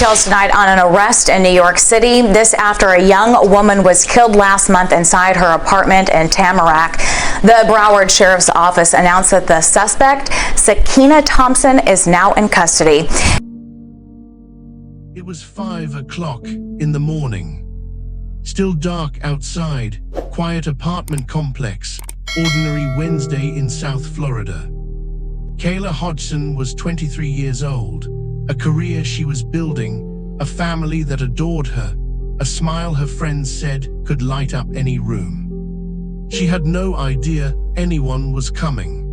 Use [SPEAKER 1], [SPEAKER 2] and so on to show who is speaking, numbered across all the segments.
[SPEAKER 1] Details tonight on an arrest in New York City. This after a young woman was killed last month inside her apartment in Tamarack. The Broward Sheriff's Office announced that the suspect, Sakina Thompson, is now in custody.
[SPEAKER 2] It was 5 o'clock in the morning. Still dark outside, quiet apartment complex, ordinary Wednesday in South Florida. Kayla Hodgson was 23 years old, a career she was building, a family that adored her, a smile her friends said could light up any room. She had no idea anyone was coming.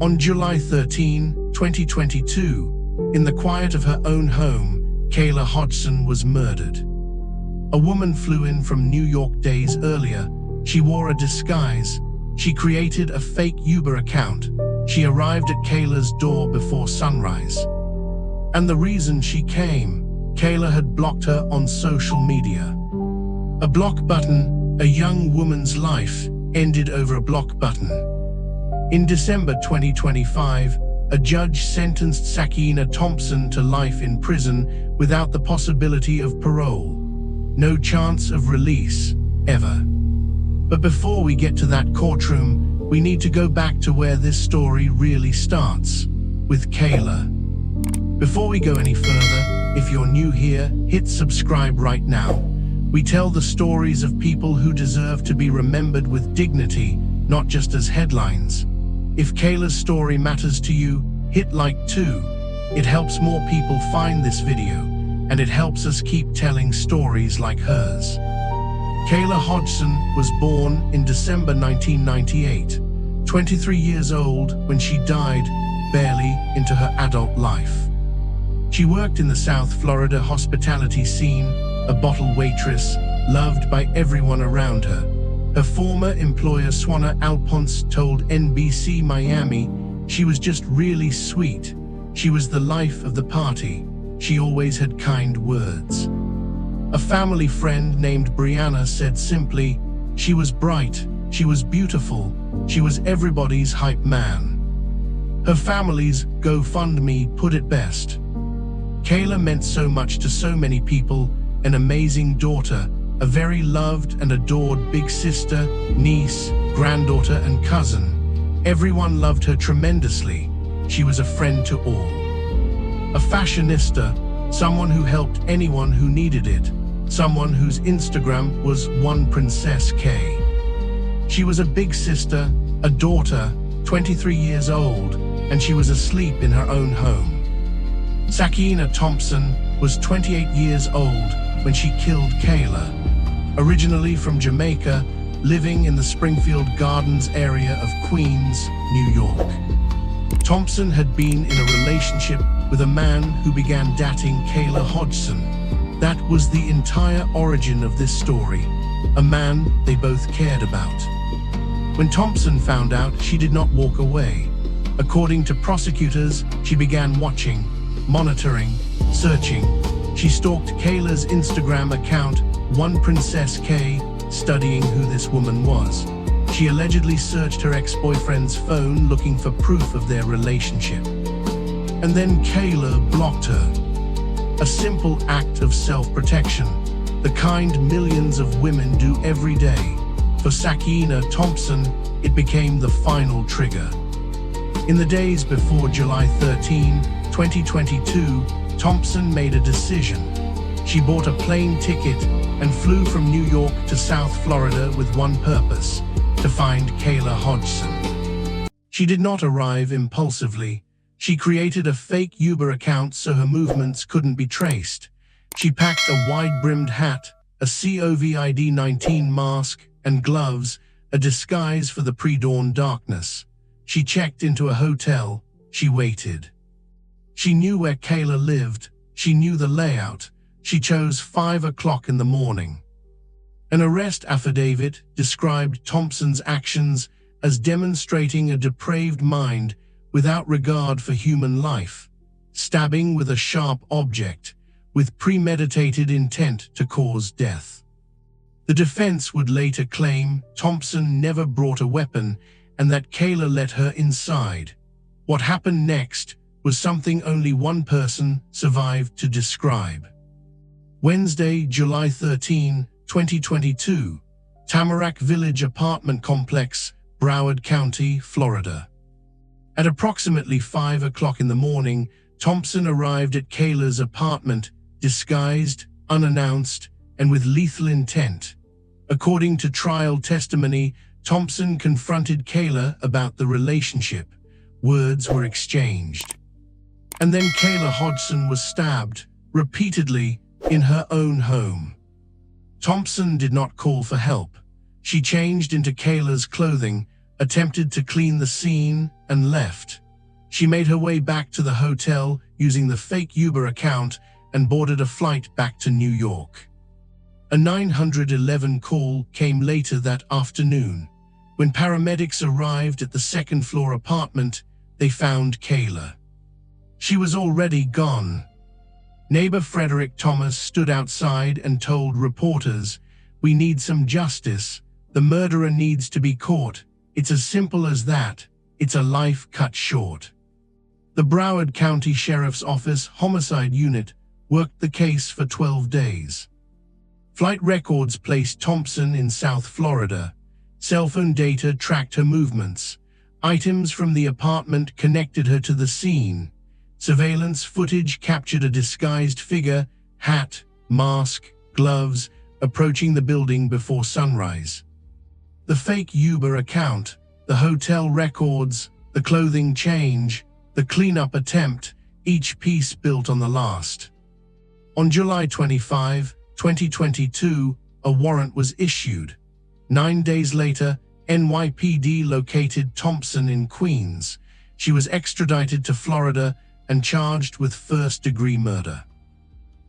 [SPEAKER 2] On July 13, 2022, in the quiet of her own home, Kayla Hodgson was murdered. A woman flew in from New York days earlier. She wore a disguise. She created a fake Uber account. She arrived at Kayla's door before sunrise. And the reason she came, Kayla had blocked her on social media. A block button, a young woman's life, ended over a block button. In December 2025, a judge sentenced Sakina Thompson to life in prison without the possibility of parole. No chance of release, ever. But before we get to that courtroom, we need to go back to where this story really starts, with Kayla. Before we go any further, if you're new here, hit subscribe right now. We tell the stories of people who deserve to be remembered with dignity, not just as headlines. If Kayla's story matters to you, hit like too. It helps more people find this video, and it helps us keep telling stories like hers. Kayla Hodgson was born in December 1998, 23 years old when she died, barely into her adult life. She worked in the South Florida hospitality scene, a bottle waitress, loved by everyone around her. Her former employer Swana Alphonse told NBC Miami she was just really sweet. She was the life of the party. She always had kind words. A family friend named Brianna said simply, she was bright, she was beautiful, she was everybody's hype man. Her family's GoFundMe put it best. Kayla meant so much to so many people, an amazing daughter, a very loved and adored big sister, niece, granddaughter and cousin. Everyone loved her tremendously. She was a friend to all. A fashionista, someone who helped anyone who needed it, someone whose Instagram was One Princess K. She was a big sister, a daughter, 23 years old, and she was asleep in her own home. Sakina Thompson was 28 years old when she killed Kayla. Originally from Jamaica, living in the Springfield Gardens area of Queens, New York. Thompson had been in a relationship with a man who began dating Kayla Hodgson. That was the entire origin of this story, a man they both cared about. When Thompson found out, she did not walk away. According to prosecutors, she began watching, monitoring, searching. She stalked Kayla's Instagram account, One Princess K, studying who this woman was. She allegedly searched her ex-boyfriend's phone looking for proof of their relationship. And then Kayla blocked her. A simple act of self-protection, the kind millions of women do every day. For Sakina Thompson, it became the final trigger. In the days before July 13, 2022, Thompson made a decision. She bought a plane ticket and flew from New York to South Florida with one purpose: to find Kayla Hodgson. She did not arrive impulsively. She created a fake Uber account so her movements couldn't be traced. She packed a wide-brimmed hat, a COVID-19 mask, and gloves, a disguise for the pre-dawn darkness. She checked into a hotel. She waited. She knew where Kayla lived. She knew the layout. She chose 5 o'clock in the morning. An arrest affidavit described Thompson's actions as demonstrating a depraved mind without regard for human life, stabbing with a sharp object, with premeditated intent to cause death. The defense would later claim Thompson never brought a weapon and that Kayla let her inside. What happened next was something only one person survived to describe. Wednesday, July 13, 2022, Tamarack Village apartment complex, Broward County, Florida. At approximately 5 o'clock in the morning, Thompson arrived at Kayla's apartment, disguised, unannounced, and with lethal intent. According to trial testimony, Thompson confronted Kayla about the relationship. Words were exchanged. And then Kayla Hodgson was stabbed, repeatedly, in her own home. Thompson did not call for help. She changed into Kayla's clothing, attempted to clean the scene, and left. She made her way back to the hotel using the fake Uber account and boarded a flight back to New York. A 911 call came later that afternoon. When paramedics arrived at the second-floor apartment, they found Kayla. She was already gone. Neighbor Frederick Thomas stood outside and told reporters, "We need some justice. The murderer needs to be caught. It's as simple as that. It's a life cut short." The Broward County Sheriff's Office Homicide Unit worked the case for 12 days. Flight records placed Thompson in South Florida. Cell phone data tracked her movements. Items from the apartment connected her to the scene. Surveillance footage captured a disguised figure, hat, mask, gloves, approaching the building before sunrise. The fake Uber account, the hotel records, the clothing change, the cleanup attempt, each piece built on the last. On July 25, 2022, a warrant was issued. 9 days later, NYPD located Thompson in Queens. She was extradited to Florida and charged with first-degree murder.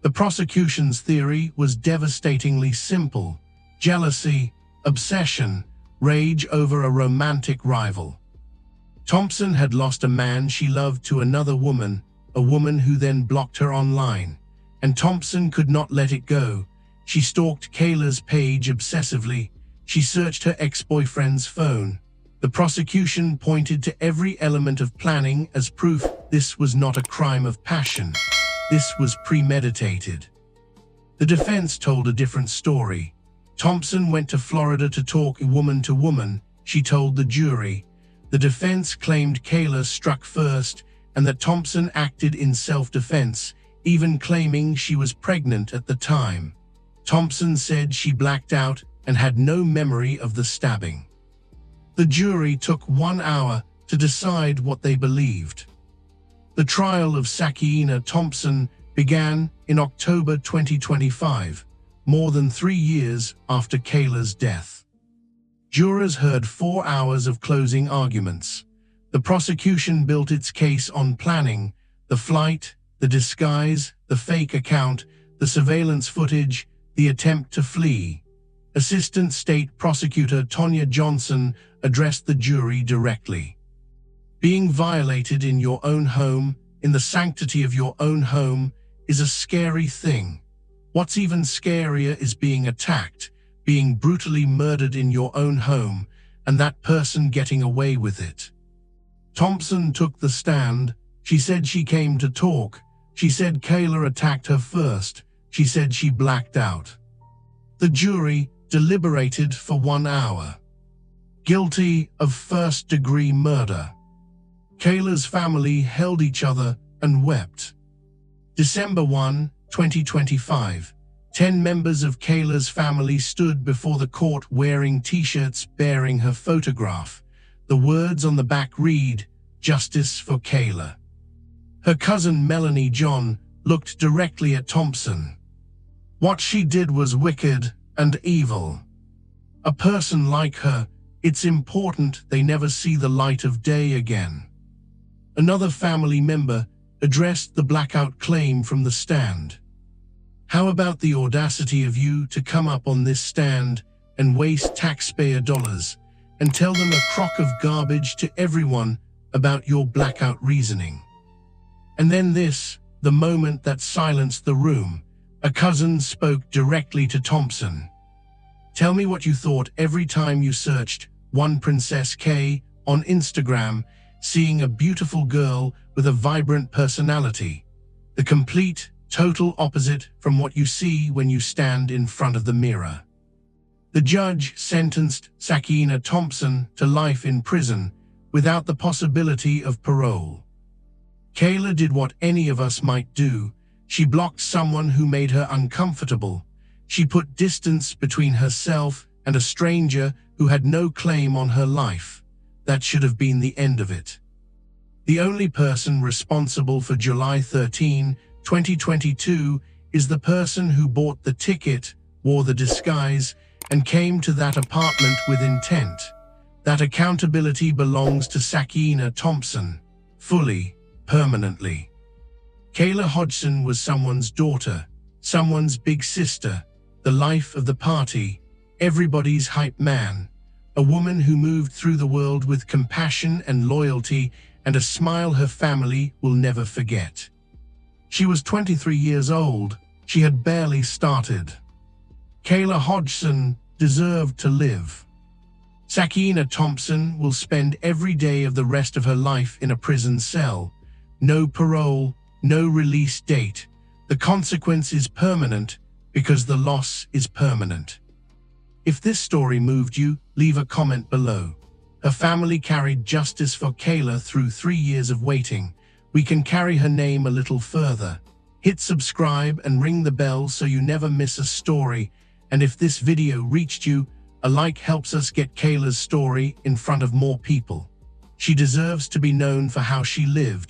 [SPEAKER 2] The prosecution's theory was devastatingly simple: jealousy, obsession, rage over a romantic rival. Thompson had lost a man she loved to another woman, a woman who then blocked her online. And Thompson could not let it go. She stalked Kayla's page obsessively. She searched her ex-boyfriend's phone. The prosecution pointed to every element of planning as proof this was not a crime of passion. This was premeditated. The defense told a different story. Thompson went to Florida to talk woman to woman, she told the jury. The defense claimed Kayla struck first and that Thompson acted in self-defense, even claiming she was pregnant at the time. Thompson said she blacked out and had no memory of the stabbing. The jury took 1 hour to decide what they believed. The trial of Sakina Thompson began in October 2025, more than 3 years after Kayla's death. Jurors heard 4 hours of closing arguments. The prosecution built its case on planning, the flight, the disguise, the fake account, the surveillance footage, the attempt to flee. Assistant State Prosecutor Tonya Johnson addressed the jury directly. Being violated in your own home, in the sanctity of your own home, is a scary thing. What's even scarier is being attacked, being brutally murdered in your own home, and that person getting away with it. Thompson took the stand. She said she came to talk. She said Kayla attacked her first. She said she blacked out. The jury deliberated for 1 hour. Guilty of first-degree murder. Kayla's family held each other and wept. December 1, 2025. 10 members of Kayla's family stood before the court wearing t-shirts bearing her photograph. The words on the back read, "Justice for Kayla." Her cousin Melanie John looked directly at Thompson. What she did was wicked and evil. A person like her, it's important they never see the light of day again. Another family member addressed the blackout claim from the stand. How about the audacity of you to come up on this stand and waste taxpayer dollars and tell them a crock of garbage to everyone about your blackout reasoning? And then this, the moment that silenced the room. A cousin spoke directly to Thompson. Tell me what you thought every time you searched One Princess K on Instagram seeing a beautiful girl with a vibrant personality. The complete, total opposite from what you see when you stand in front of the mirror. The judge sentenced Sakina Thompson to life in prison without the possibility of parole. Kayla did what any of us might do. She blocked someone who made her uncomfortable. She put distance between herself and a stranger who had no claim on her life. That should have been the end of it. The only person responsible for July 13, 2022 is the person who bought the ticket, wore the disguise, and came to that apartment with intent. That accountability belongs to Sakina Thompson, fully, permanently. Kayla Hodgson was someone's daughter, someone's big sister, the life of the party, everybody's hype man, a woman who moved through the world with compassion and loyalty and a smile her family will never forget. She was 23 years old. She had barely started. Kayla Hodgson deserved to live. Sakina Thompson will spend every day of the rest of her life in a prison cell. No parole, no release date. The consequence is permanent because the loss is permanent. If this story moved you, leave a comment below. Her family carried justice for Kayla through 3 years of waiting. We can carry her name a little further. Hit subscribe and ring the bell so you never miss a story. And if this video reached you, a like helps us get Kayla's story in front of more people. She deserves to be known for how she lived.